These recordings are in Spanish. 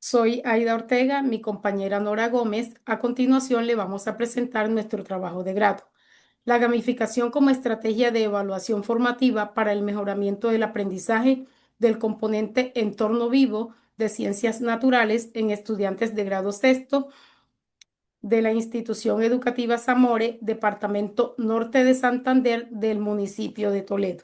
Soy Aida Ortega, mi compañera Nora Gómez. A continuación le vamos a presentar nuestro trabajo de grado. La gamificación como estrategia de evaluación formativa para el mejoramiento del aprendizaje del componente entorno vivo de ciencias naturales en estudiantes de grado sexto de la institución educativa Zamore, Departamento Norte de Santander del municipio de Toledo.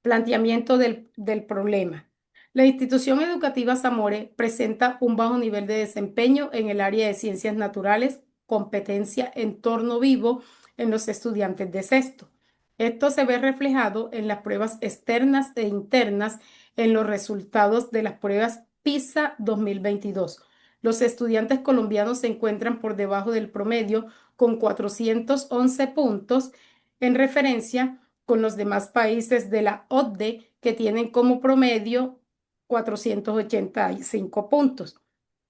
Planteamiento del problema. La institución educativa Zamore presenta un bajo nivel de desempeño en el área de ciencias naturales, competencia, entorno vivo en los estudiantes de sexto. Esto se ve reflejado en las pruebas externas e internas en los resultados de las pruebas PISA 2022. Los estudiantes colombianos se encuentran por debajo del promedio con 411 puntos en referencia con los demás países de la OCDE que tienen como promedio 485 puntos.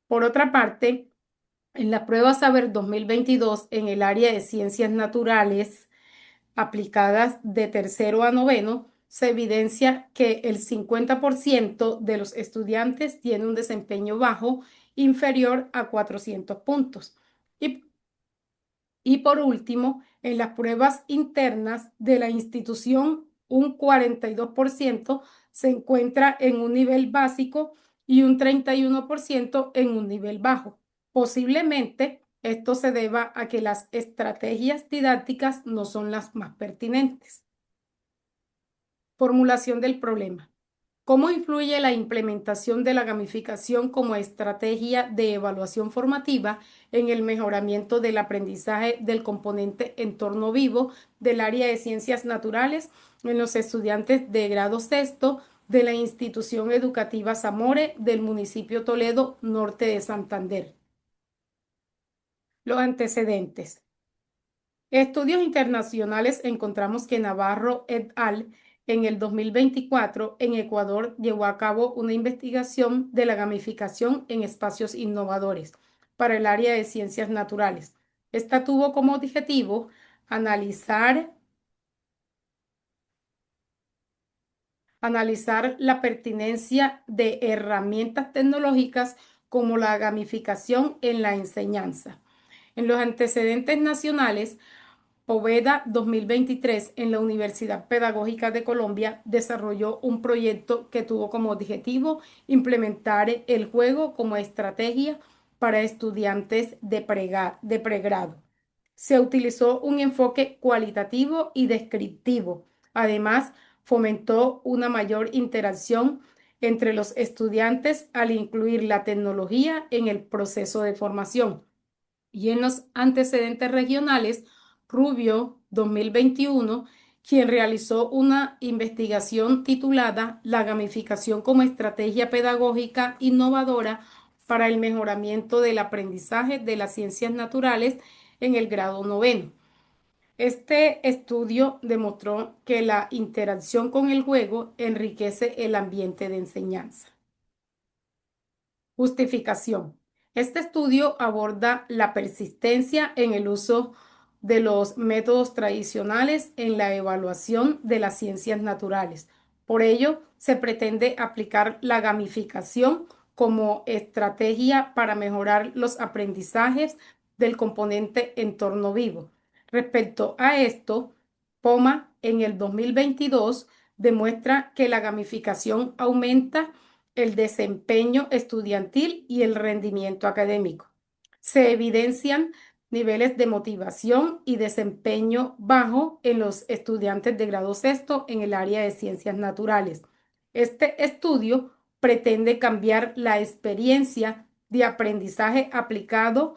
Por otra parte, en la prueba Saber 2022 en el área de ciencias naturales aplicadas de tercero a noveno, se evidencia que el 50% de los estudiantes tiene un desempeño bajo inferior a 400 puntos. Y y por último, en las pruebas internas de la institución, un 42% se encuentra en un nivel básico y un 31% en un nivel bajo. Posiblemente esto se deba a que las estrategias didácticas no son las más pertinentes. Formulación del problema. ¿Cómo influye la implementación de la gamificación como estrategia de evaluación formativa en el mejoramiento del aprendizaje del componente entorno vivo del área de ciencias naturales en los estudiantes de grado sexto de la institución educativa Zamore del municipio Toledo, norte de Santander? Los antecedentes. Estudios internacionales encontramos que Navarro et al. En el 2024 en Ecuador llevó a cabo una investigación de la gamificación en espacios innovadores para el área de ciencias naturales. Esta tuvo como objetivo analizar, analizar la pertinencia de herramientas tecnológicas como la gamificación en la enseñanza. En los antecedentes nacionales, Poveda 2023 en la Universidad Pedagógica de Colombia desarrolló un proyecto que tuvo como objetivo implementar el juego como estrategia para estudiantes de pregrado. Se utilizó un enfoque cualitativo y descriptivo. Además, fomentó una mayor interacción entre los estudiantes al incluir la tecnología en el proceso de formación. Y en los antecedentes regionales, Rubio 2021, quien realizó una investigación titulada La gamificación como estrategia pedagógica innovadora para el mejoramiento del aprendizaje de las ciencias naturales en el grado noveno. Este estudio demostró que la interacción con el juego enriquece el ambiente de enseñanza. Justificación. Este estudio aborda la persistencia en el uso de los métodos tradicionales en la evaluación de las ciencias naturales. Por ello, se pretende aplicar la gamificación como estrategia para mejorar los aprendizajes del componente entorno vivo. Respecto a esto, POMA en el 2022 demuestra que la gamificación aumenta el desempeño estudiantil y el rendimiento académico. Se evidencian niveles de motivación y desempeño bajo en los estudiantes de grado sexto en el área de ciencias naturales. Este estudio pretende cambiar la experiencia de aprendizaje aplicado,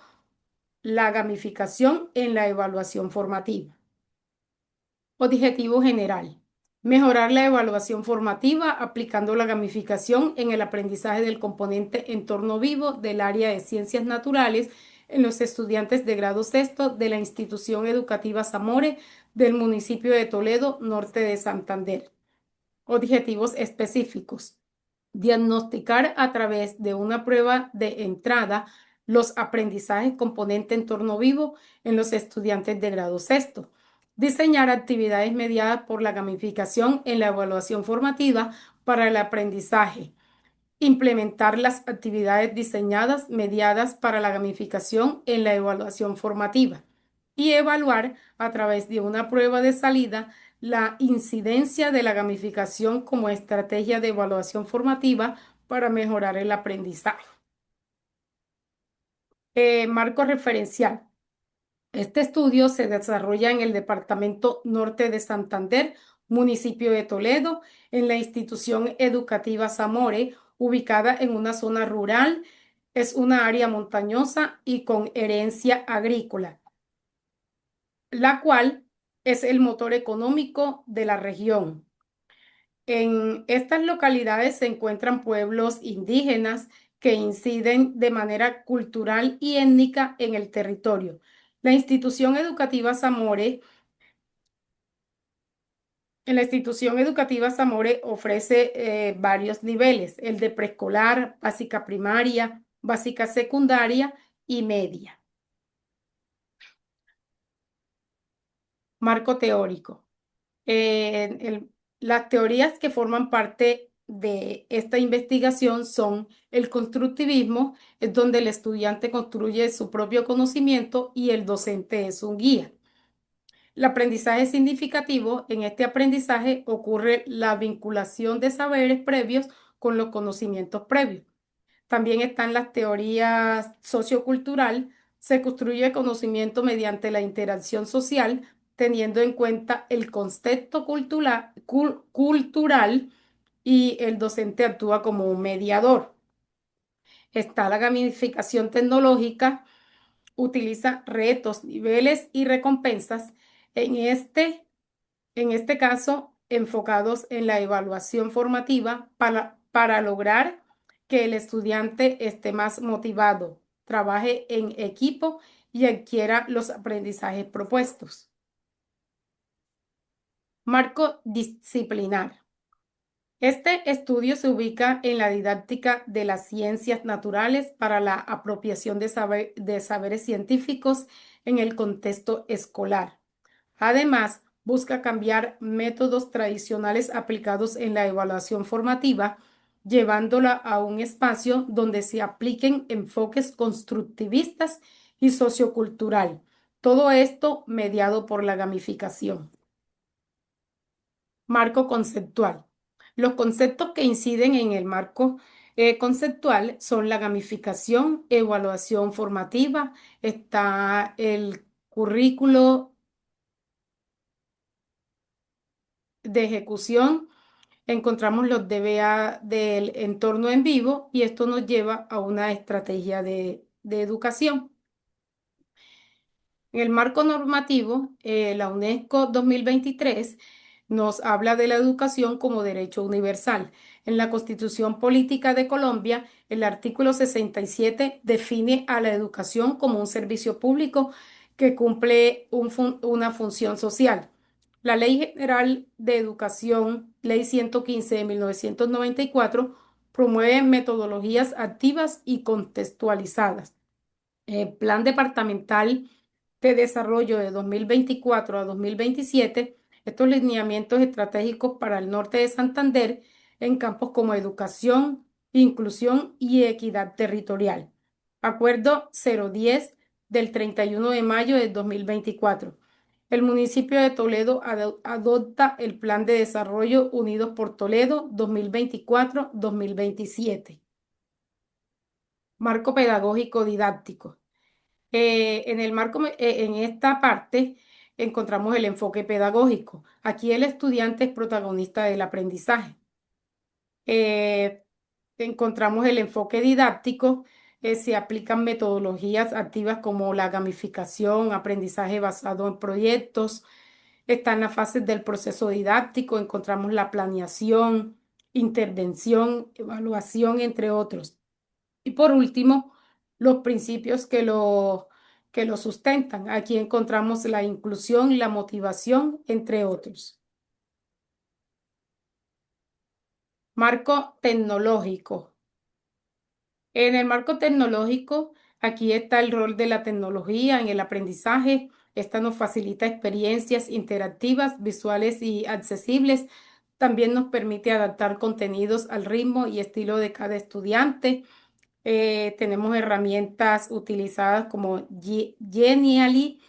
la gamificación en la evaluación formativa. Objetivo general. Mejorar la evaluación formativa aplicando la gamificación en el aprendizaje del componente entorno vivo del área de ciencias naturales en los estudiantes de grado sexto de la institución educativa Zamore del municipio de Toledo, norte de Santander. Objetivos específicos. Diagnosticar a través de una prueba de entrada los aprendizajes componente entorno vivo en los estudiantes de grado sexto. Diseñar actividades mediadas por la gamificación en la evaluación formativa para el aprendizaje Implementar las actividades diseñadas, mediadas para la gamificación en la evaluación formativa y evaluar a través de una prueba de salida la incidencia de la gamificación como estrategia de evaluación formativa para mejorar el aprendizaje. Marco referencial. Este estudio se desarrolla en el Departamento Norte de Santander, municipio de Toledo, en la institución educativa Zamore, ubicada en una zona rural. Es una área montañosa y con herencia agrícola, la cual es el motor económico de la región. En estas localidades se encuentran pueblos indígenas que inciden de manera cultural y étnica en el territorio. La institución educativa Zamore En la institución educativa Zamore ofrece varios niveles, el de preescolar, básica primaria, básica secundaria y media. Marco teórico. Las teorías que forman parte de esta investigación son el constructivismo, es donde el estudiante construye su propio conocimiento y el docente es un guía. El aprendizaje significativo, en este aprendizaje ocurre la vinculación de saberes previos con los conocimientos previos. También están las teorías sociocultural, se construye conocimiento mediante la interacción social, teniendo en cuenta el contexto cultural y el docente actúa como un mediador. Está la gamificación tecnológica, utiliza retos, niveles y recompensas. En este en este caso, enfocados en la evaluación formativa para lograr que el estudiante esté más motivado, trabaje en equipo y adquiera los aprendizajes propuestos. Marco disciplinar. Este estudio se ubica en la didáctica de las ciencias naturales para la apropiación de saberes científicos en el contexto escolar. Además, busca cambiar métodos tradicionales aplicados en la evaluación formativa, llevándola a un espacio donde se apliquen enfoques constructivistas y sociocultural. Todo esto mediado por la gamificación. Marco conceptual. Los conceptos que inciden en el marco conceptual son la gamificación, evaluación formativa, está el currículo de ejecución, encontramos los DBA del entorno en vivo y esto nos lleva a una estrategia de educación. En el marco normativo, la UNESCO 2023 nos habla de la educación como derecho universal. En la Constitución Política de Colombia, el artículo 67 define a la educación como un servicio público que cumple una función social. La Ley General de Educación, Ley 115 de 1994, promueve metodologías activas y contextualizadas. Plan Departamental de Desarrollo de 2024 a 2027, estos lineamientos estratégicos para el norte de Santander en campos como educación, inclusión y equidad territorial. Acuerdo 010 del 31 de mayo de 2024. El municipio de Toledo adopta el Plan de Desarrollo Unidos por Toledo 2024-2027. Marco pedagógico didáctico. En el marco, en esta parte encontramos el enfoque pedagógico. Aquí el estudiante es protagonista del aprendizaje. Eh, Encontramos el enfoque didáctico. Se aplican metodologías activas como la gamificación, aprendizaje basado en proyectos. Están las fases del proceso didáctico. Encontramos la planeación, intervención, evaluación, entre otros. Y por último, los principios que lo sustentan. Aquí encontramos la inclusión, la motivación, entre otros. Marco tecnológico. En el marco tecnológico, aquí está el rol de la tecnología en el aprendizaje. Esta nos facilita experiencias interactivas, visuales y accesibles, también nos permite adaptar contenidos al ritmo y estilo de cada estudiante. Tenemos herramientas utilizadas como Genially,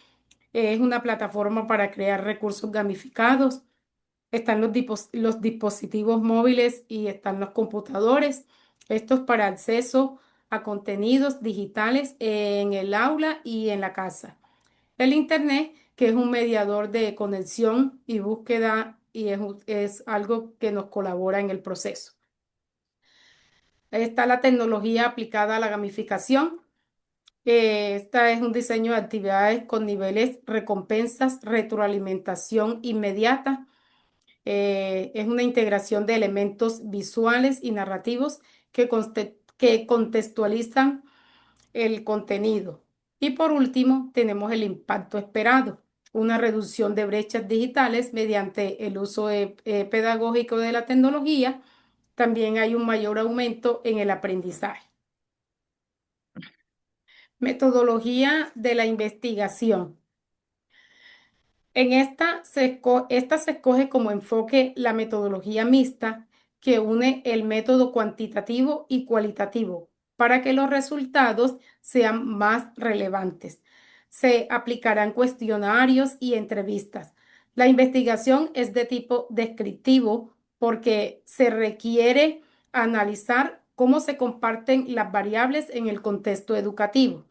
es una plataforma para crear recursos gamificados. Están los dispositivos móviles y están los computadores. Esto es para acceso a contenidos digitales en el aula y en la casa. El Internet, que es un mediador de conexión y búsqueda y es algo que nos colabora en el proceso. Ahí está la tecnología aplicada a la gamificación. Esta es un diseño de actividades con niveles, recompensas, retroalimentación inmediata. Es una integración de elementos visuales y narrativos que contextualizan el contenido. Y por último, tenemos el impacto esperado, una reducción de brechas digitales mediante el uso pedagógico de la tecnología. También hay un mayor aumento en el aprendizaje. Metodología de la investigación. Esta se escoge como enfoque la metodología mixta que une el método cuantitativo y cualitativo para que los resultados sean más relevantes. Se aplicarán cuestionarios y entrevistas. La investigación es de tipo descriptivo porque se requiere analizar cómo se comparten las variables en el contexto educativo.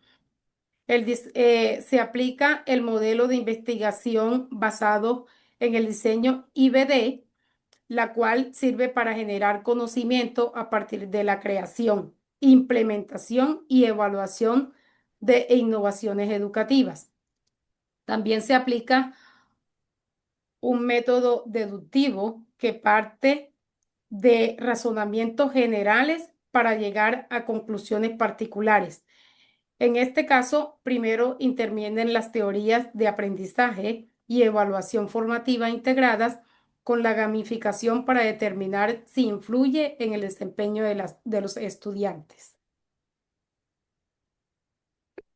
Se aplica el modelo de investigación basado en el diseño IBD, la cual sirve para generar conocimiento a partir de la creación, implementación y evaluación de innovaciones educativas. También se aplica un método deductivo que parte de razonamientos generales para llegar a conclusiones particulares. En este caso, primero intervienen las teorías de aprendizaje y evaluación formativa integradas con la gamificación para determinar si influye en el desempeño de los estudiantes.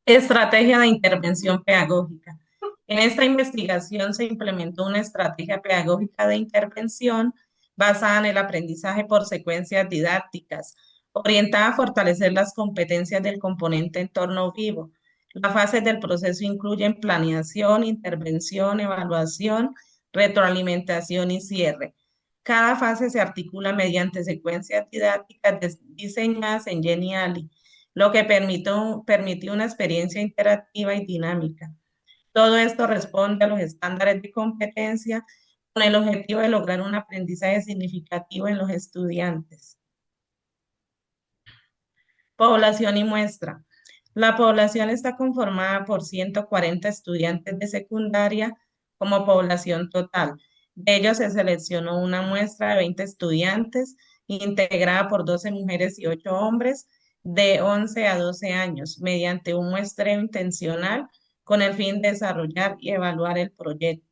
Estrategia de intervención pedagógica. En esta investigación se implementó una estrategia pedagógica de intervención basada en el aprendizaje por secuencias didácticas, orientada a fortalecer las competencias del componente entorno vivo. Las fases del proceso incluyen planeación, intervención, evaluación, retroalimentación y cierre. Cada fase se articula mediante secuencias didácticas diseñadas en Geniali, lo que permitió una experiencia interactiva y dinámica. Todo esto responde a los estándares de competencia con el objetivo de lograr un aprendizaje significativo en los estudiantes. Población y muestra. La población está conformada por 140 estudiantes de secundaria como población total. De ellos se seleccionó una muestra de 20 estudiantes integrada por 12 mujeres y 8 hombres de 11 a 12 años mediante un muestreo intencional con el fin de desarrollar y evaluar el proyecto.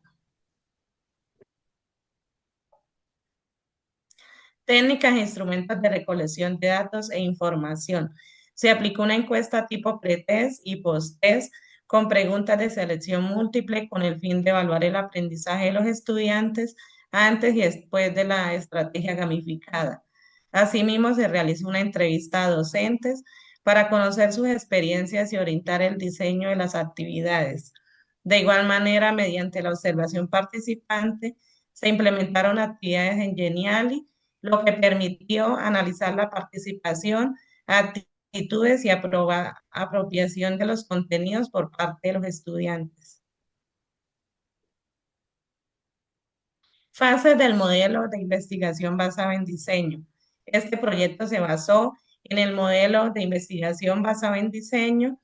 Técnicas e instrumentos de recolección de datos e información. Se aplicó una encuesta tipo pretest y posttest con preguntas de selección múltiple con el fin de evaluar el aprendizaje de los estudiantes antes y después de la estrategia gamificada. Asimismo, se realizó una entrevista a docentes para conocer sus experiencias y orientar el diseño de las actividades. De igual manera, mediante la observación participante, se implementaron actividades en Geniali, lo que permitió analizar la participación, actitudes y apropiación de los contenidos por parte de los estudiantes. Fases del modelo de investigación basado en diseño. Este proyecto se basó en el modelo de investigación basado en diseño,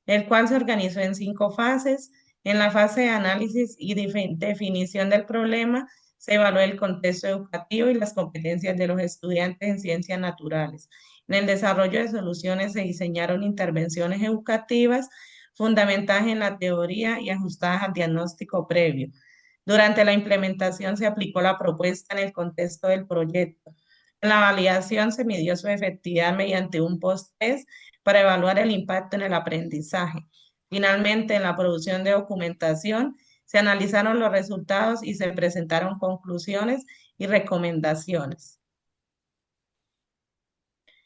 el cual se organizó en 5 fases. En la fase de análisis y definición del problema, se evaluó el contexto educativo y las competencias de los estudiantes en ciencias naturales. En el desarrollo de soluciones se diseñaron intervenciones educativas fundamentadas en la teoría y ajustadas al diagnóstico previo. Durante la implementación se aplicó la propuesta en el contexto del proyecto. En la validación se midió su efectividad mediante un post-test para evaluar el impacto en el aprendizaje. Finalmente, en la producción de documentación, se analizaron los resultados y se presentaron conclusiones y recomendaciones.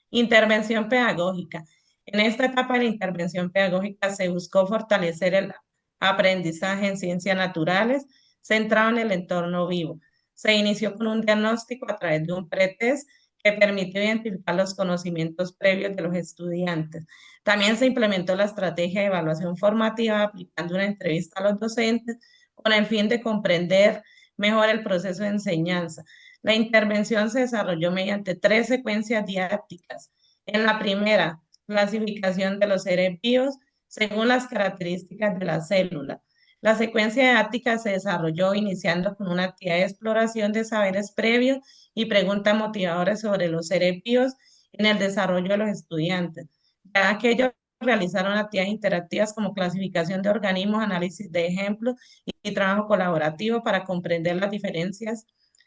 Intervención pedagógica. En esta etapa de la intervención pedagógica se buscó fortalecer el aprendizaje en ciencias naturales centrado en el entorno vivo. Se inició con un diagnóstico a través de un pretest que permitió identificar los conocimientos previos de los estudiantes. También se implementó la estrategia de evaluación formativa aplicando una entrevista a los docentes con el fin de comprender mejor el proceso de enseñanza. La intervención se desarrolló mediante tres secuencias didácticas. En la primera, clasificación de los seres vivos según las características de la célula. La secuencia didáctica se desarrolló iniciando con una actividad de exploración de saberes previos y preguntas motivadoras sobre los seres vivos en el desarrollo de los estudiantes. Ya aquellos realizaron actividades interactivas como clasificación de organismos, análisis de ejemplos y trabajo colaborativo para comprender las diferencias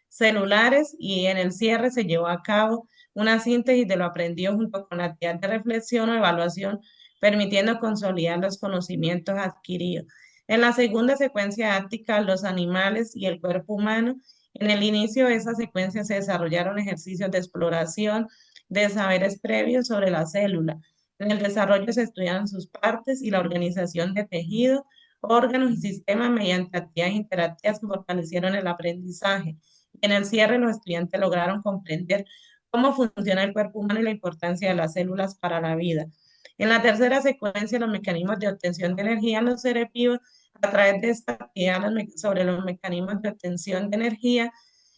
celulares, y en el cierre se llevó a cabo una síntesis de lo aprendido junto con la actividad de reflexión o evaluación, permitiendo consolidar los conocimientos adquiridos. En la segunda secuencia didáctica, los animales y el cuerpo humano. En el inicio de esa secuencia se desarrollaron ejercicios de exploración de saberes previos sobre la célula. En el desarrollo se estudiaron sus partes y la organización de tejidos, órganos y sistemas mediante actividades interactivas que fortalecieron el aprendizaje. En el cierre, los estudiantes lograron comprender cómo funciona el cuerpo humano y la importancia de las células para la vida. En la tercera secuencia, los mecanismos de obtención de energía en los seres vivos. A través de esta actividad sobre los mecanismos de obtención de energía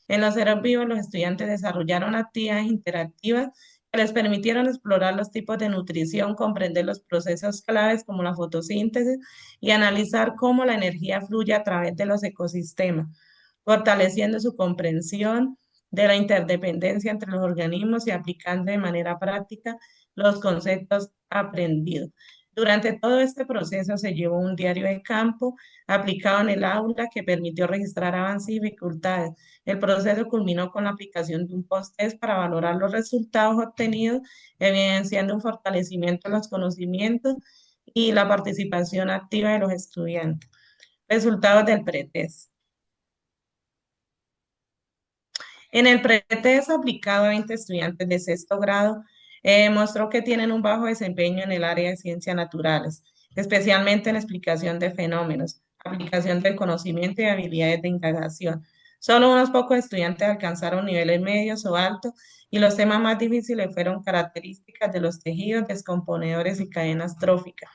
en los seres vivos, los estudiantes desarrollaron actividades interactivas que les permitieron explorar los tipos de nutrición, comprender los procesos claves como la fotosíntesis y analizar cómo la energía fluye a través de los ecosistemas, fortaleciendo su comprensión de la interdependencia entre los organismos y aplicando de manera práctica los conceptos aprendidos. Durante todo este proceso se llevó un diario de campo aplicado en el aula que permitió registrar avances y dificultades. El proceso culminó con la aplicación de un post-test para valorar los resultados obtenidos, evidenciando un fortalecimiento de los conocimientos y la participación activa de los estudiantes. Resultados del pretest. En el pretest aplicado a 20 estudiantes de sexto grado, mostró que tienen un bajo desempeño en el área de ciencias naturales, especialmente en explicación de fenómenos, aplicación del conocimiento y habilidades de indagación. Solo unos pocos estudiantes alcanzaron niveles medios o altos y los temas más difíciles fueron características de los tejidos, descomponedores y cadenas tróficas.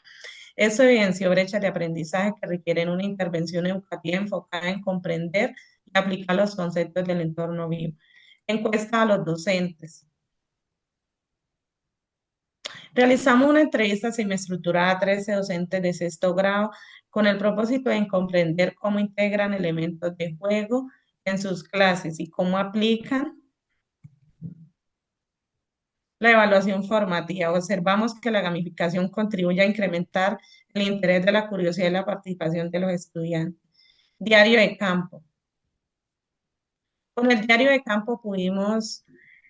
Eso evidenció brechas de aprendizaje que requieren una intervención educativa enfocada en comprender y aplicar los conceptos del entorno vivo. Encuesta a los docentes. Realizamos una entrevista semiestructurada a 13 docentes de sexto grado con el propósito de comprender cómo integran elementos de juego en sus clases y cómo aplican la evaluación formativa. Observamos que la gamificación contribuye a incrementar el interés de la curiosidad y la participación de los estudiantes. Diario de campo. Con el diario de campo pudimos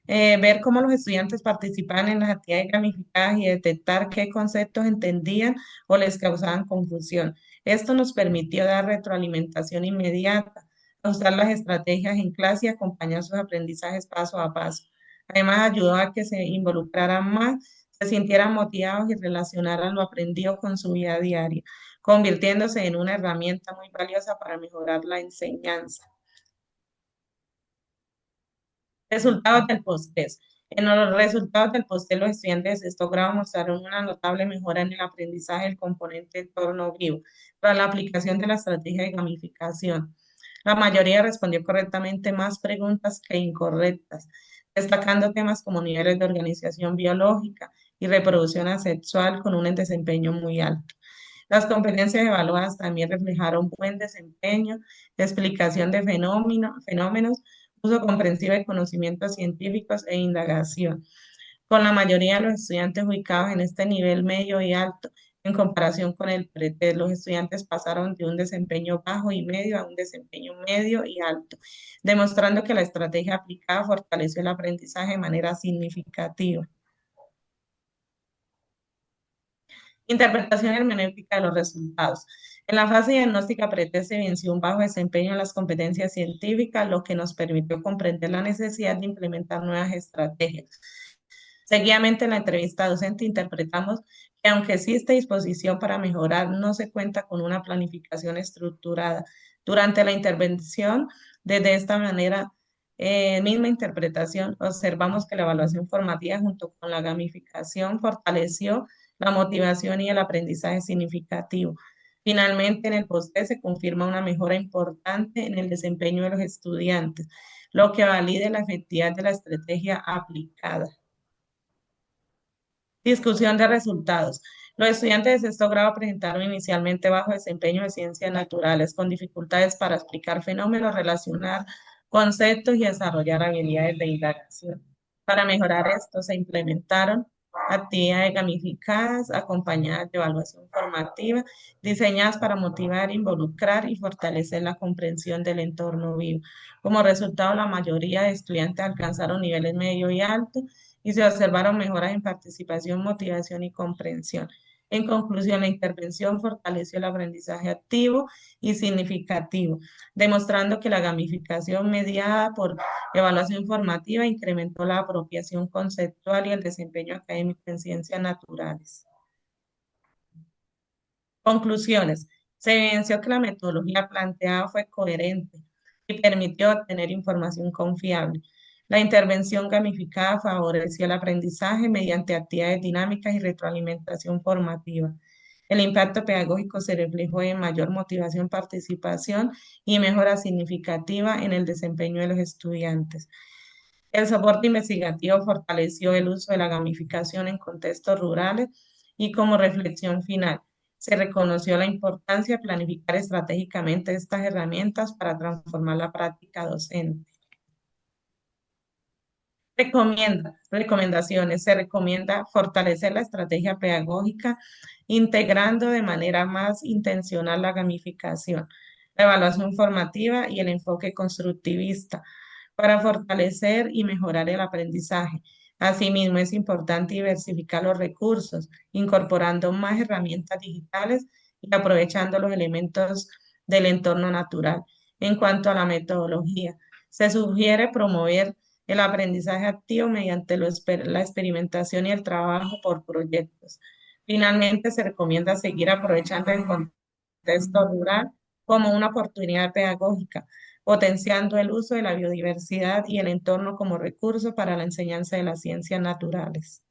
ver cómo los estudiantes participaban en las actividades gamificadas y detectar qué conceptos entendían o les causaban confusión. Esto nos permitió dar retroalimentación inmediata, usar las estrategias en clase y acompañar sus aprendizajes paso a paso. Además, ayudó a que se involucraran más, se sintieran motivados y relacionaran lo aprendido con su vida diaria, convirtiéndose en una herramienta muy valiosa para mejorar la enseñanza. Resultados del post-test. En los resultados del post-test, los estudiantes de sexto grado mostraron una notable mejora en el aprendizaje del componente entorno vivo tras la aplicación de la estrategia de gamificación. La mayoría respondió correctamente más preguntas que incorrectas, destacando temas como niveles de organización biológica y reproducción asexual con un desempeño muy alto. Las competencias evaluadas también reflejaron buen desempeño, explicación de fenómenos, uso comprensivo de conocimientos científicos e indagación, con la mayoría de los estudiantes ubicados en este nivel medio y alto. En comparación con el pretest, los estudiantes pasaron de un desempeño bajo y medio a un desempeño medio y alto, demostrando que la estrategia aplicada fortaleció el aprendizaje de manera significativa. Interpretación hermenéutica de los resultados. En la fase diagnóstica pre-test se evidenció un bajo desempeño en las competencias científicas, lo que nos permitió comprender la necesidad de implementar nuevas estrategias. Seguidamente, en la entrevista docente interpretamos que aunque existe disposición para mejorar, no se cuenta con una planificación estructurada. Durante la intervención, desde esta manera, misma interpretación, observamos que la evaluación formativa junto con la gamificación fortaleció la motivación y el aprendizaje significativo. Finalmente, en el post se confirma una mejora importante en el desempeño de los estudiantes, lo que valide la efectividad de la estrategia aplicada. Discusión de resultados. Los estudiantes de sexto grado presentaron inicialmente bajo desempeño de ciencias naturales, con dificultades para explicar fenómenos, relacionar conceptos y desarrollar habilidades de indagación. Para mejorar esto, se implementaron actividades gamificadas acompañadas de evaluación formativa, diseñadas para motivar, involucrar y fortalecer la comprensión del entorno vivo. Como resultado, la mayoría de estudiantes alcanzaron niveles medio y alto y se observaron mejoras en participación, motivación y comprensión. En conclusión, la intervención fortaleció el aprendizaje activo y significativo, demostrando que la gamificación mediada por evaluación formativa incrementó la apropiación conceptual y el desempeño académico en ciencias naturales. Conclusiones. Se evidenció que la metodología planteada fue coherente y permitió obtener información confiable. La intervención gamificada favoreció el aprendizaje mediante actividades dinámicas y retroalimentación formativa. El impacto pedagógico se reflejó en mayor motivación, participación y mejora significativa en el desempeño de los estudiantes. El soporte investigativo fortaleció el uso de la gamificación en contextos rurales y como reflexión final, se reconoció la importancia de planificar estratégicamente estas herramientas para transformar la práctica docente. Recomendaciones. Se recomienda fortalecer la estrategia pedagógica integrando de manera más intencional la gamificación, la evaluación formativa y el enfoque constructivista para fortalecer y mejorar el aprendizaje. Asimismo, es importante diversificar los recursos, incorporando más herramientas digitales y aprovechando los elementos del entorno natural. En cuanto a la metodología, se sugiere promover el aprendizaje activo mediante la experimentación y el trabajo por proyectos. Finalmente, se recomienda seguir aprovechando el contexto rural como una oportunidad pedagógica, potenciando el uso de la biodiversidad y el entorno como recurso para la enseñanza de las ciencias naturales.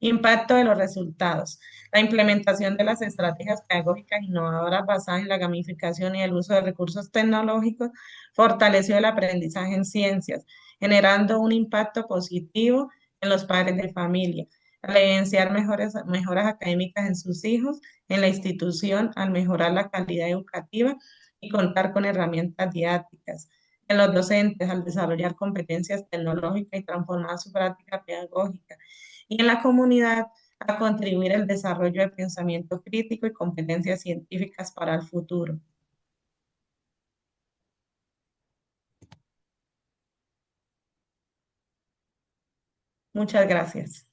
Impacto de los resultados. La implementación de las estrategias pedagógicas innovadoras basadas en la gamificación y el uso de recursos tecnológicos fortaleció el aprendizaje en ciencias, generando un impacto positivo en los padres de familia, al evidenciar mejoras académicas en sus hijos, en la institución, al mejorar la calidad educativa y contar con herramientas didácticas. En los docentes, al desarrollar competencias tecnológicas y transformar su práctica pedagógica y en la comunidad a contribuir al desarrollo de pensamiento crítico y competencias científicas para el futuro. Muchas gracias.